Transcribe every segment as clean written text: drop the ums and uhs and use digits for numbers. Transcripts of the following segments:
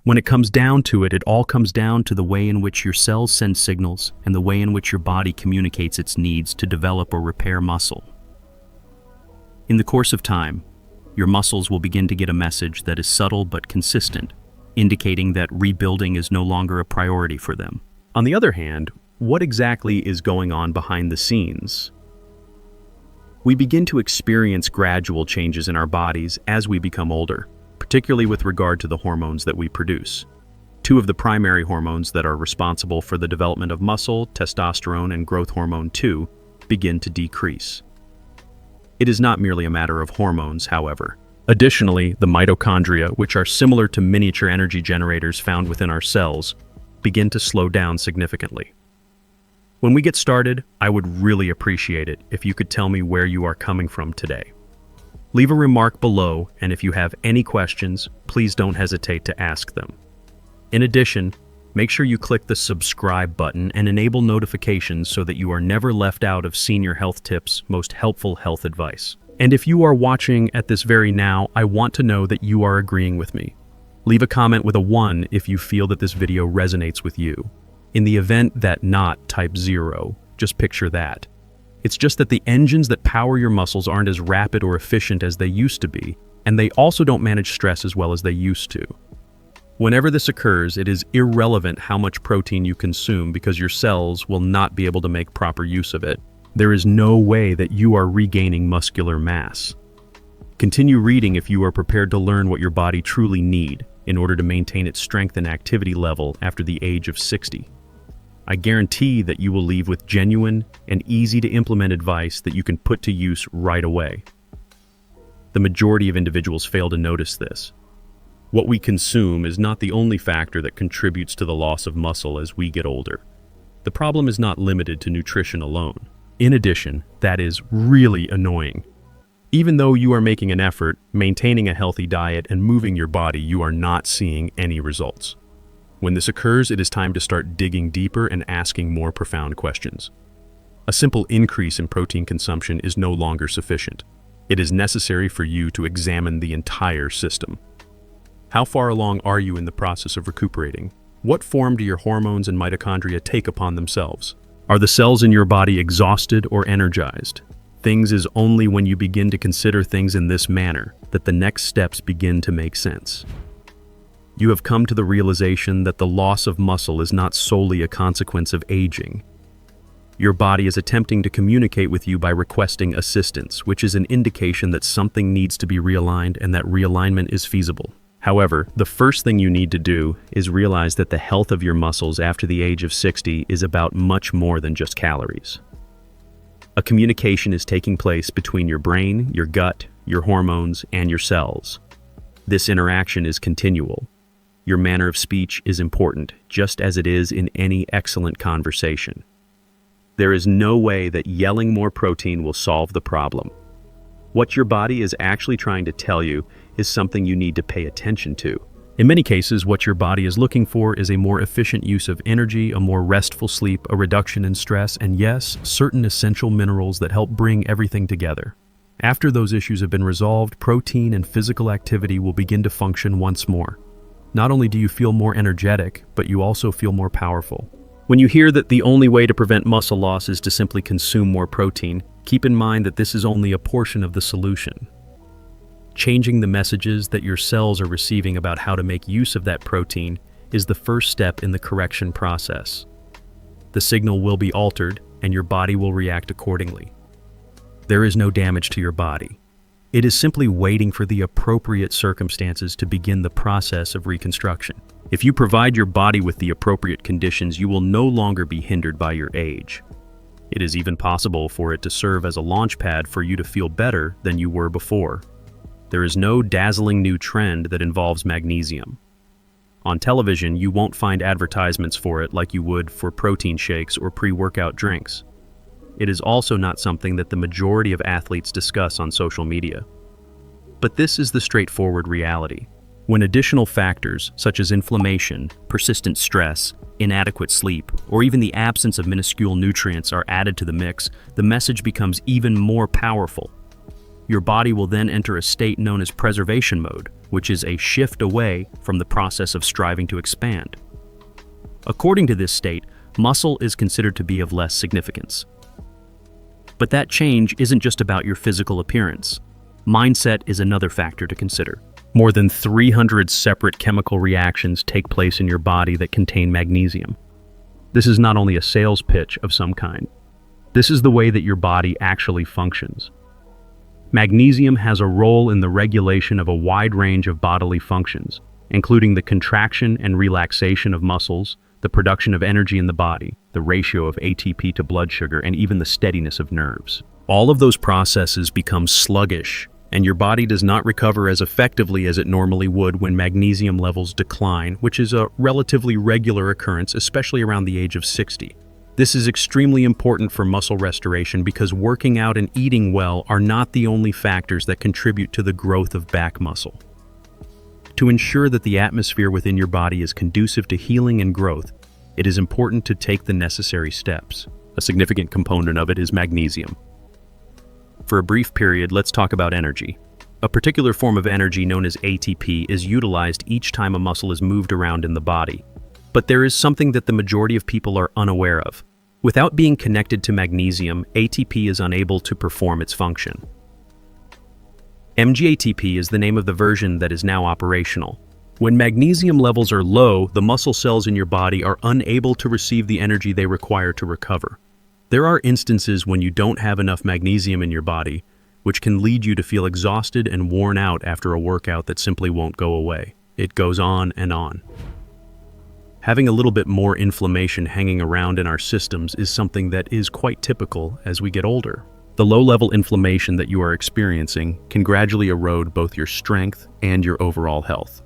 When it comes down to it, it all comes down to the way in which your cells send signals and the way in which your body communicates its needs to develop or repair muscle. In the course of time, your muscles will begin to get a message that is subtle but consistent, indicating that rebuilding is no longer a priority for them. On the other hand, what exactly is going on behind the scenes? We begin to experience gradual changes in our bodies as we become older, particularly with regard to the hormones that we produce. Two of the primary hormones that are responsible for the development of muscle, testosterone and growth hormone 2, begin to decrease. It is not merely a matter of hormones, however. Additionally, the mitochondria, which are similar to miniature energy generators found within our cells, begin to slow down significantly. When we get started, I would really appreciate it if you could tell me where you are coming from today. Leave a remark below, and if you have any questions, please don't hesitate to ask them. In addition, make sure you click the subscribe button and enable notifications so that you are never left out of Senior Health Tips' most helpful health advice. And if you are watching at this very now, I want to know that you are agreeing with me. Leave a comment with a 1 if you feel that this video resonates with you. In the event that not, type 0. Just picture that. It's just that the engines that power your muscles aren't as rapid or efficient as they used to be, and they also don't manage stress as well as they used to. Whenever this occurs, it is irrelevant how much protein you consume because your cells will not be able to make proper use of it. There is no way that you are regaining muscular mass. Continue reading if you are prepared to learn what your body truly needs in order to maintain its strength and activity level after the age of 60. I guarantee that you will leave with genuine and easy to implement advice that you can put to use right away. The majority of individuals fail to notice this. What we consume is not the only factor that contributes to the loss of muscle as we get older. The problem is not limited to nutrition alone. In addition, that is really annoying. Even though you are making an effort, maintaining a healthy diet and moving your body, you are not seeing any results. When this occurs, it is time to start digging deeper and asking more profound questions. A simple increase in protein consumption is no longer sufficient. It is necessary for you to examine the entire system. How far along are you in the process of recuperating? What form do your hormones and mitochondria take upon themselves? Are the cells in your body exhausted or energized? Things is only when you begin to consider things in this manner that the next steps begin to make sense. You have come to the realization that the loss of muscle is not solely a consequence of aging. Your body is attempting to communicate with you by requesting assistance, which is an indication that something needs to be realigned and that realignment is feasible. However, the first thing you need to do is realize that the health of your muscles after the age of 60 is about much more than just calories. A communication is taking place between your brain, your gut, your hormones, and your cells. This interaction is continual. Your manner of speech is important, just as it is in any excellent conversation. There is no way that yelling more protein will solve the problem. What your body is actually trying to tell you is something you need to pay attention to. In many cases, what your body is looking for is a more efficient use of energy, a more restful sleep, a reduction in stress, and yes, certain essential minerals that help bring everything together. After those issues have been resolved, protein and physical activity will begin to function once more. Not only do you feel more energetic, but you also feel more powerful. When you hear that the only way to prevent muscle loss is to simply consume more protein, keep in mind that this is only a portion of the solution. Changing the messages that your cells are receiving about how to make use of that protein is the first step in the correction process. The signal will be altered, and your body will react accordingly. There is no damage to your body. It is simply waiting for the appropriate circumstances to begin the process of reconstruction. If you provide your body with the appropriate conditions, you will no longer be hindered by your age. It is even possible for it to serve as a launch pad for you to feel better than you were before. There is no dazzling new trend that involves magnesium. On television, you won't find advertisements for it like you would for protein shakes or pre-workout drinks. It is also not something that the majority of athletes discuss on social media. But this is the straightforward reality. When additional factors such as inflammation, persistent stress, inadequate sleep, or even the absence of minuscule nutrients are added to the mix, the message becomes even more powerful. Your body will then enter a state known as preservation mode, which is a shift away from the process of striving to expand. According to this state, muscle is considered to be of less significance. But that change isn't just about your physical appearance. Mindset is another factor to consider. More than 300 separate chemical reactions take place in your body that contain magnesium. This is not only a sales pitch of some kind. This is the way that your body actually functions. Magnesium has a role in the regulation of a wide range of bodily functions, including the contraction and relaxation of muscles, the production of energy in the body, the ratio of ATP to blood sugar, and even the steadiness of nerves. All of those processes become sluggish, and your body does not recover as effectively as it normally would when magnesium levels decline, which is a relatively regular occurrence, especially around the age of 60. This is extremely important for muscle restoration because working out and eating well are not the only factors that contribute to the growth of back muscle. To ensure that the atmosphere within your body is conducive to healing and growth, it is important to take the necessary steps. A significant component of it is magnesium. For a brief period, let's talk about energy. A particular form of energy known as ATP is utilized each time a muscle is moved around in the body. But there is something that the majority of people are unaware of. Without being connected to magnesium, ATP is unable to perform its function. MGATP is the name of the version that is now operational. When magnesium levels are low, the muscle cells in your body are unable to receive the energy they require to recover. There are instances when you don't have enough magnesium in your body, which can lead you to feel exhausted and worn out after a workout that simply won't go away. It goes on and on. Having a little bit more inflammation hanging around in our systems is something that is quite typical as we get older. The low-level inflammation that you are experiencing can gradually erode both your strength and your overall health.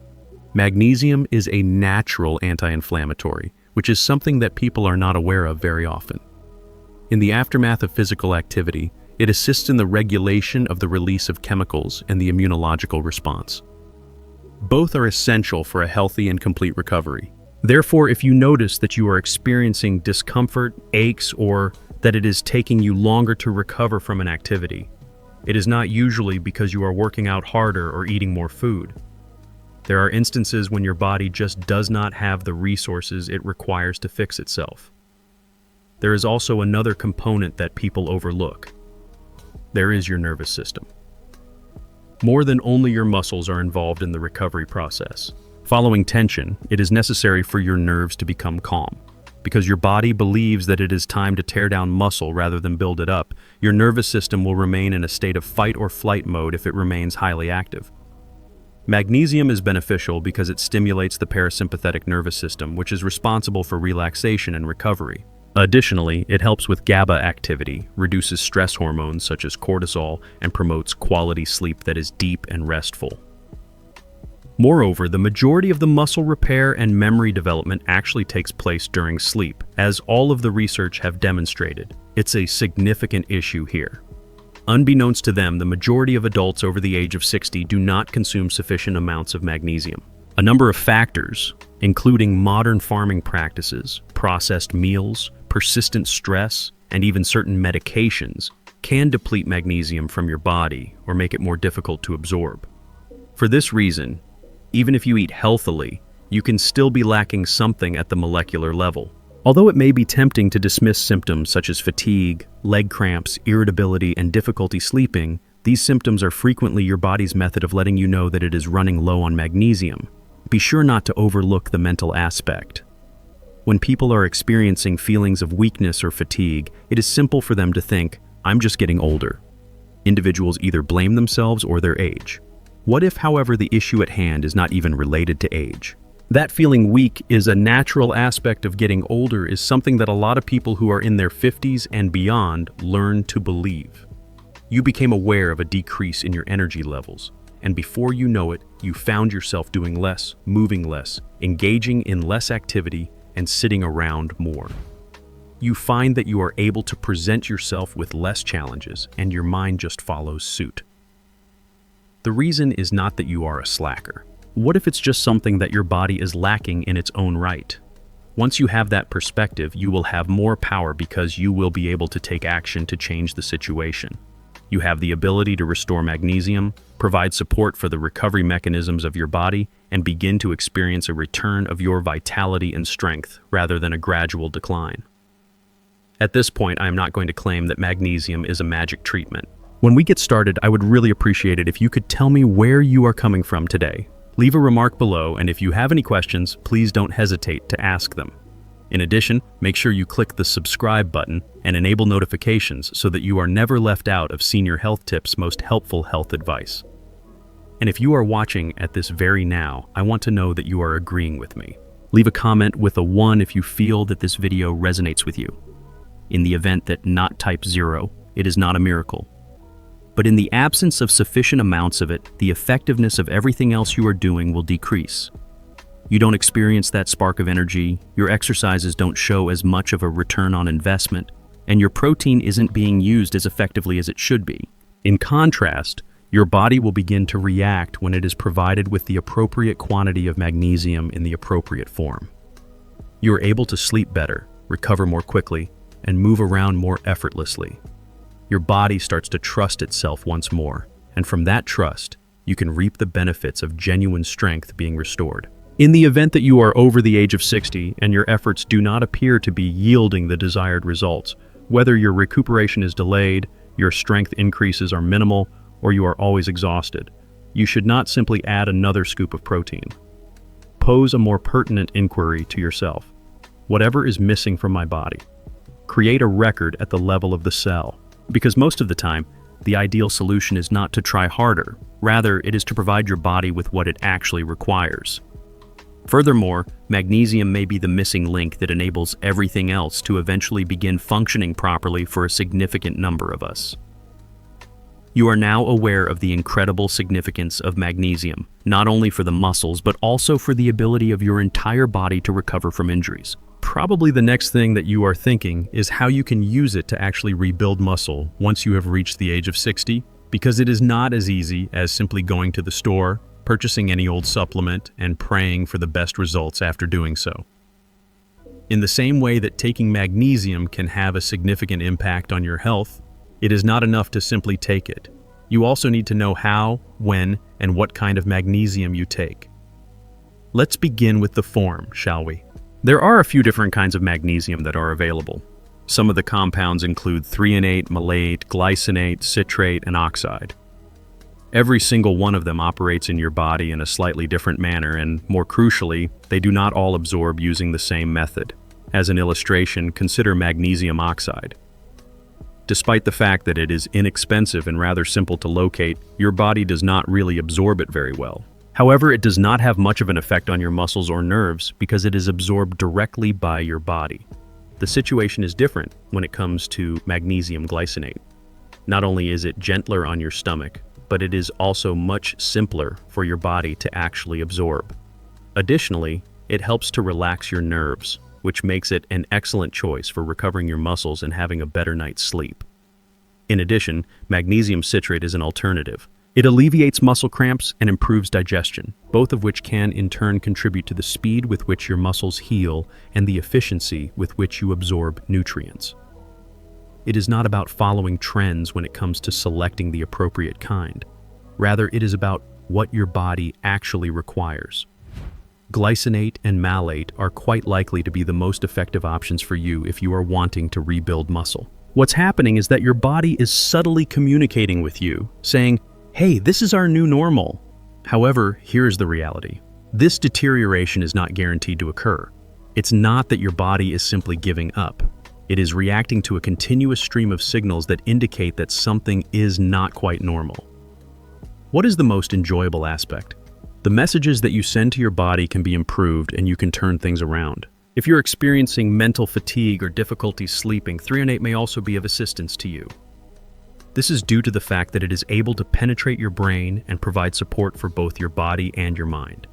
Magnesium is a natural anti-inflammatory, which is something that people are not aware of very often. In the aftermath of physical activity, it assists in the regulation of the release of chemicals and the immunological response. Both are essential for a healthy and complete recovery. Therefore, if you notice that you are experiencing discomfort, aches, or that it is taking you longer to recover from an activity, it is not usually because you are working out harder or eating more food. There are instances when your body just does not have the resources it requires to fix itself. There is also another component that people overlook. There is your nervous system. More than only your muscles are involved in the recovery process. Following tension, it is necessary for your nerves to become calm. Because your body believes that it is time to tear down muscle rather than build it up, your nervous system will remain in a state of fight or flight mode if it remains highly active. Magnesium is beneficial because it stimulates the parasympathetic nervous system, which is responsible for relaxation and recovery. Additionally, it helps with GABA activity, reduces stress hormones such as cortisol, and promotes quality sleep that is deep and restful. Moreover, the majority of the muscle repair and memory development actually takes place during sleep, as all of the research have demonstrated. It's a significant issue here. Unbeknownst to them, the majority of adults over the age of 60 do not consume sufficient amounts of magnesium. A number of factors, including modern farming practices, processed meals, persistent stress, and even certain medications, can deplete magnesium from your body or make it more difficult to absorb. For this reason, even if you eat healthily, you can still be lacking something at the molecular level. Although it may be tempting to dismiss symptoms such as fatigue, leg cramps, irritability, and difficulty sleeping, these symptoms are frequently your body's method of letting you know that it is running low on magnesium. Be sure not to overlook the mental aspect. When people are experiencing feelings of weakness or fatigue, it is simple for them to think, "I'm just getting older." Individuals either blame themselves or their age. What if, however, the issue at hand is not even related to age? That feeling weak is a natural aspect of getting older is something that a lot of people who are in their 50s and beyond learn to believe. You became aware of a decrease in your energy levels, and before you know it, you found yourself doing less, moving less, engaging in less activity, and sitting around more. You find that you are able to present yourself with less challenges, and your mind just follows suit. The reason is not that you are a slacker. What if it's just something that your body is lacking in its own right? Once you have that perspective, you will have more power because you will be able to take action to change the situation. You have the ability to restore magnesium, provide support for the recovery mechanisms of your body, and begin to experience a return of your vitality and strength rather than a gradual decline. At this point, I am not going to claim that magnesium is a magic treatment. When we get started, I would really appreciate it if you could tell me where you are coming from today. Leave a remark below, and if you have any questions, please don't hesitate to ask them. In addition, make sure you click the subscribe button and enable notifications so that you are never left out of Senior Health Tips' most helpful health advice. And if you are watching at this very now, I want to know that you are agreeing with me. Leave a comment with a 1 if you feel that this video resonates with you. In the event that not type 0, it is not a miracle. But in the absence of sufficient amounts of it, the effectiveness of everything else you are doing will decrease. You don't experience that spark of energy, your exercises don't show as much of a return on investment, and your protein isn't being used as effectively as it should be. In contrast, your body will begin to react when it is provided with the appropriate quantity of magnesium in the appropriate form. You are able to sleep better, recover more quickly, and move around more effortlessly. Your body starts to trust itself once more, and from that trust, you can reap the benefits of genuine strength being restored. In the event that you are over the age of 60 and your efforts do not appear to be yielding the desired results, whether your recuperation is delayed, your strength increases are minimal, or you are always exhausted, you should not simply add another scoop of protein. Pose a more pertinent inquiry to yourself. Whatever is missing from my body? Create a record at the level of the cell. Because most of the time, the ideal solution is not to try harder. Rather, it is to provide your body with what it actually requires. Furthermore, magnesium may be the missing link that enables everything else to eventually begin functioning properly for a significant number of us. You are now aware of the incredible significance of magnesium, not only for the muscles, but also for the ability of your entire body to recover from injuries. Probably the next thing that you are thinking is how you can use it to actually rebuild muscle once you have reached the age of 60, because it is not as easy as simply going to the store, purchasing any old supplement, and praying for the best results after doing so. In the same way that taking magnesium can have a significant impact on your health, it is not enough to simply take it. You also need to know how, when, and what kind of magnesium you take. Let's begin with the form, shall we? There are a few different kinds of magnesium that are available. Some of the compounds include threonate, malate, glycinate, citrate, and oxide. Every single one of them operates in your body in a slightly different manner, and more crucially, they do not all absorb using the same method. As an illustration, consider magnesium oxide. Despite the fact that it is inexpensive and rather simple to locate, your body does not really absorb it very well. However, it does not have much of an effect on your muscles or nerves because it is absorbed directly by your body. The situation is different when it comes to magnesium glycinate. Not only is it gentler on your stomach, but it is also much simpler for your body to actually absorb. Additionally, it helps to relax your nerves, which makes it an excellent choice for recovering your muscles and having a better night's sleep. In addition, magnesium citrate is an alternative. It alleviates muscle cramps and improves digestion, both of which can in turn contribute to the speed with which your muscles heal and the efficiency with which you absorb nutrients. It is not about following trends when it comes to selecting the appropriate kind. Rather, it is about what your body actually requires. Glycinate and malate are quite likely to be the most effective options for you if you are wanting to rebuild muscle. What's happening is that your body is subtly communicating with you, saying, "Hey, this is our new normal." However, here's the reality. This deterioration is not guaranteed to occur. It's not that your body is simply giving up. It is reacting to a continuous stream of signals that indicate that something is not quite normal. What is the most enjoyable aspect? The messages that you send to your body can be improved and you can turn things around. If you're experiencing mental fatigue or difficulty sleeping, threonate may also be of assistance to you. This is due to the fact that it is able to penetrate your brain and provide support for both your body and your mind.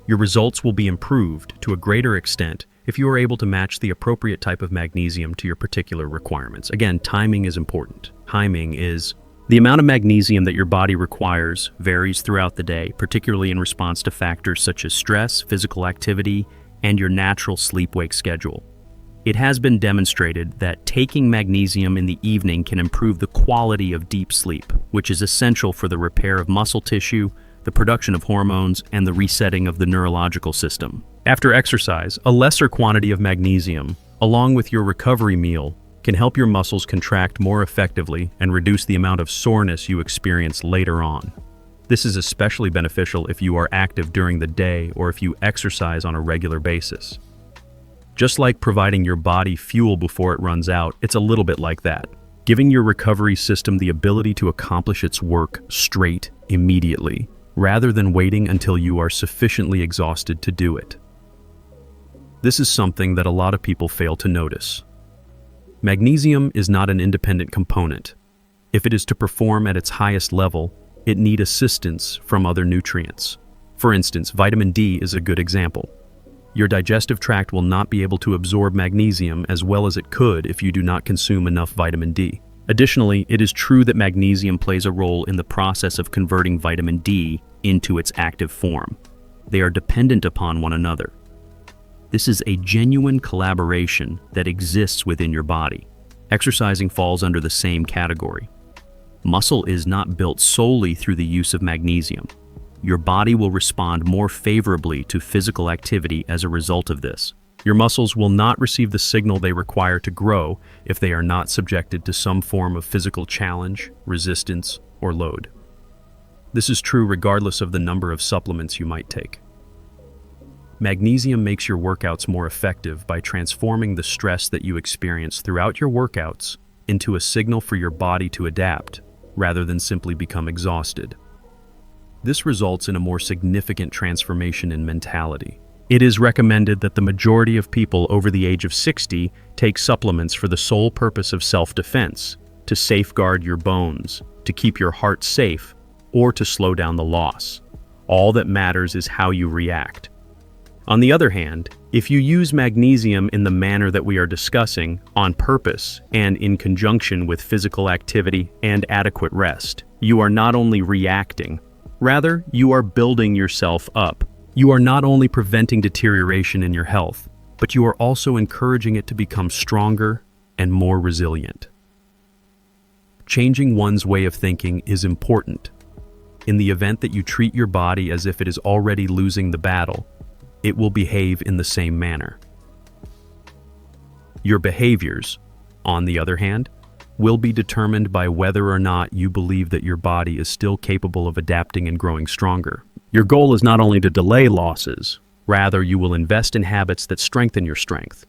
Your results will be improved to a greater extent if you are able to match the appropriate type of magnesium to your particular requirements. Again, timing is important. Timing is the amount of magnesium that your body requires varies throughout the day, particularly in response to factors such as stress, physical activity, and your natural sleep-wake schedule. It has been demonstrated that taking magnesium in the evening can improve the quality of deep sleep, which is essential for the repair of muscle tissue, the production of hormones, and the resetting of the neurological system. After exercise, a lesser quantity of magnesium, along with your recovery meal, can help your muscles contract more effectively and reduce the amount of soreness you experience later on. This is especially beneficial if you are active during the day or if you exercise on a regular basis. Just like providing your body fuel before it runs out, it's a little bit like that. Giving your recovery system the ability to accomplish its work straight, immediately, rather than waiting until you are sufficiently exhausted to do it. This is something that a lot of people fail to notice. Magnesium is not an independent component. If it is to perform at its highest level, it needs assistance from other nutrients. For instance, vitamin D is a good example. Your digestive tract will not be able to absorb magnesium as well as it could if you do not consume enough vitamin D. Additionally, it is true that magnesium plays a role in the process of converting vitamin D into its active form. They are dependent upon one another. This is a genuine collaboration that exists within your body. Exercising falls under the same category. Muscle is not built solely through the use of magnesium. Your body will respond more favorably to physical activity as a result of this. Your muscles will not receive the signal they require to grow if they are not subjected to some form of physical challenge, resistance, or load. This is true regardless of the number of supplements you might take. Magnesium makes your workouts more effective by transforming the stress that you experience throughout your workouts into a signal for your body to adapt, rather than simply become exhausted. This results in a more significant transformation in mentality. It is recommended that the majority of people over the age of 60 take supplements for the sole purpose of self-defense, to safeguard your bones, to keep your heart safe, or to slow down the loss. All that matters is how you react. On the other hand, if you use magnesium in the manner that we are discussing, on purpose and in conjunction with physical activity and adequate rest, you are not only reacting, rather, you are building yourself up. You are not only preventing deterioration in your health, but you are also encouraging it to become stronger and more resilient. Changing one's way of thinking is important. In the event that you treat your body as if it is already losing the battle, it will behave in the same manner. Your behaviors, on the other hand, will be determined by whether or not you believe that your body is still capable of adapting and growing stronger. Your goal is not only to delay losses, rather you will invest in habits that strengthen your strength.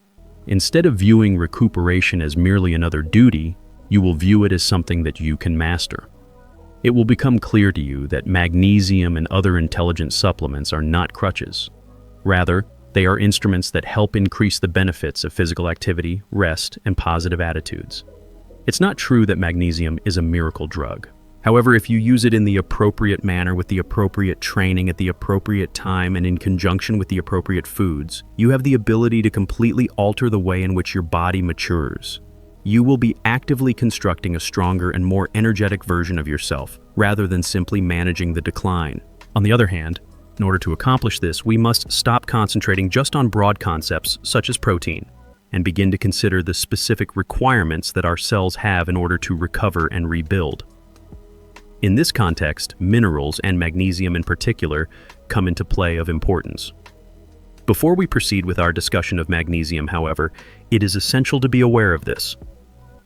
Instead of viewing recuperation as merely another duty, you will view it as something that you can master. It will become clear to you that magnesium and other intelligent supplements are not crutches. Rather, they are instruments that help increase the benefits of physical activity, rest, and positive attitudes. It's not true that magnesium is a miracle drug. However, if you use it in the appropriate manner with the appropriate training at the appropriate time and in conjunction with the appropriate foods, you have the ability to completely alter the way in which your body matures. You will be actively constructing a stronger and more energetic version of yourself, rather than simply managing the decline. On the other hand, in order to accomplish this, we must stop concentrating just on broad concepts such as protein, and begin to consider the specific requirements that our cells have in order to recover and rebuild. In this context, minerals, and magnesium in particular, come into play of importance. Before we proceed with our discussion of magnesium, however, it is essential to be aware of this.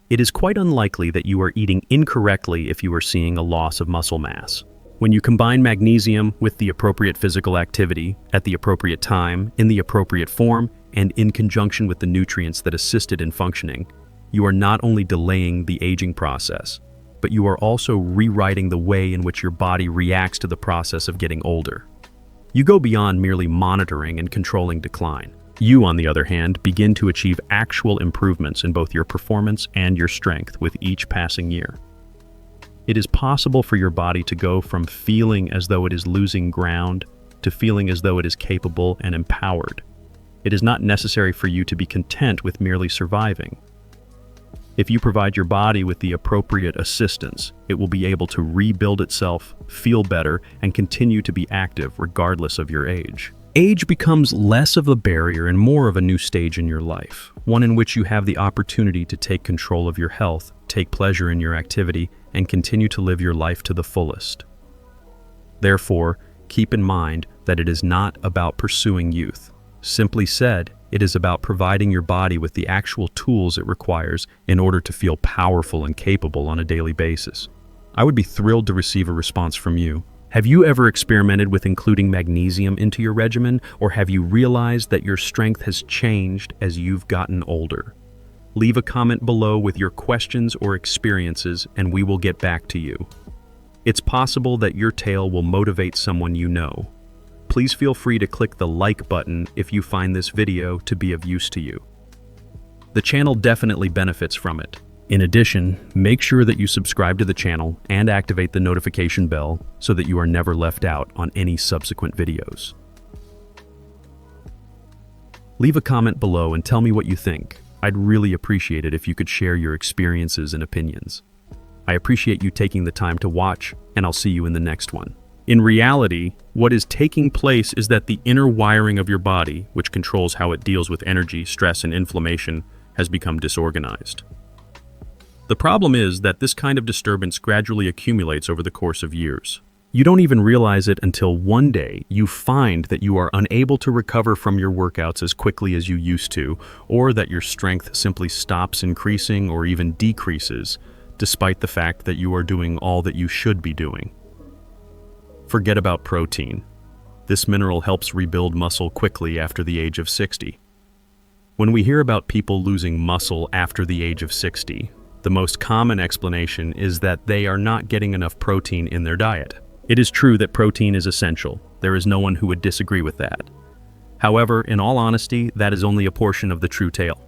It is quite unlikely that you are eating incorrectly if you are seeing a loss of muscle mass. When you combine magnesium with the appropriate physical activity, at the appropriate time, in the appropriate form, and in conjunction with the nutrients that assist it in functioning, you are not only delaying the aging process, but you are also rewriting the way in which your body reacts to the process of getting older. You go beyond merely monitoring and controlling decline. You, on the other hand, begin to achieve actual improvements in both your performance and your strength with each passing year. It is possible for your body to go from feeling as though it is losing ground to feeling as though it is capable and empowered. It is not necessary for you to be content with merely surviving. If you provide your body with the appropriate assistance, it will be able to rebuild itself, feel better, and continue to be active regardless of your age. Age becomes less of a barrier and more of a new stage in your life, one in which you have the opportunity to take control of your health, take pleasure in your activity, and continue to live your life to the fullest. Therefore, keep in mind that it is not about pursuing youth. Simply said, it is about providing your body with the actual tools it requires in order to feel powerful and capable on a daily basis. I would be thrilled to receive a response from you. Have you ever experimented with including magnesium into your regimen, or have you realized that your strength has changed as you've gotten older? Leave a comment below with your questions or experiences, and we will get back to you. It's possible that your tale will motivate someone you know. Please feel free to click the like button if you find this video to be of use to you. The channel definitely benefits from it. In addition, make sure that you subscribe to the channel and activate the notification bell so that you are never left out on any subsequent videos. Leave a comment below and tell me what you think. I'd really appreciate it if you could share your experiences and opinions. I appreciate you taking the time to watch, and I'll see you in the next one. In reality, what is taking place is that the inner wiring of your body, which controls how it deals with energy, stress, and inflammation, has become disorganized. The problem is that this kind of disturbance gradually accumulates over the course of years. You don't even realize it until one day you find that you are unable to recover from your workouts as quickly as you used to, or that your strength simply stops increasing or even decreases, despite the fact that you are doing all that you should be doing. Forget about protein. This mineral helps rebuild muscle quickly after the age of 60. When we hear about people losing muscle after the age of 60, the most common explanation is that they are not getting enough protein in their diet. It is true that protein is essential. There is no one who would disagree with that. However, in all honesty, that is only a portion of the true tale.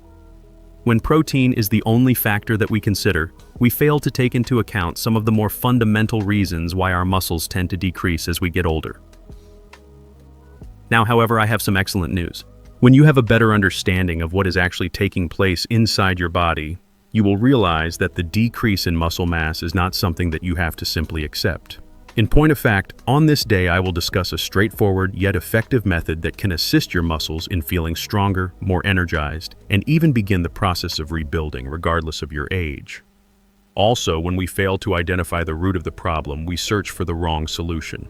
When protein is the only factor that we consider, we fail to take into account some of the more fundamental reasons why our muscles tend to decrease as we get older. Now, however, I have some excellent news. When you have a better understanding of what is actually taking place inside your body, you will realize that the decrease in muscle mass is not something that you have to simply accept. In point of fact, on this day I will discuss a straightforward yet effective method that can assist your muscles in feeling stronger, more energized, and even begin the process of rebuilding regardless of your age. Also, when we fail to identify the root of the problem, we search for the wrong solution.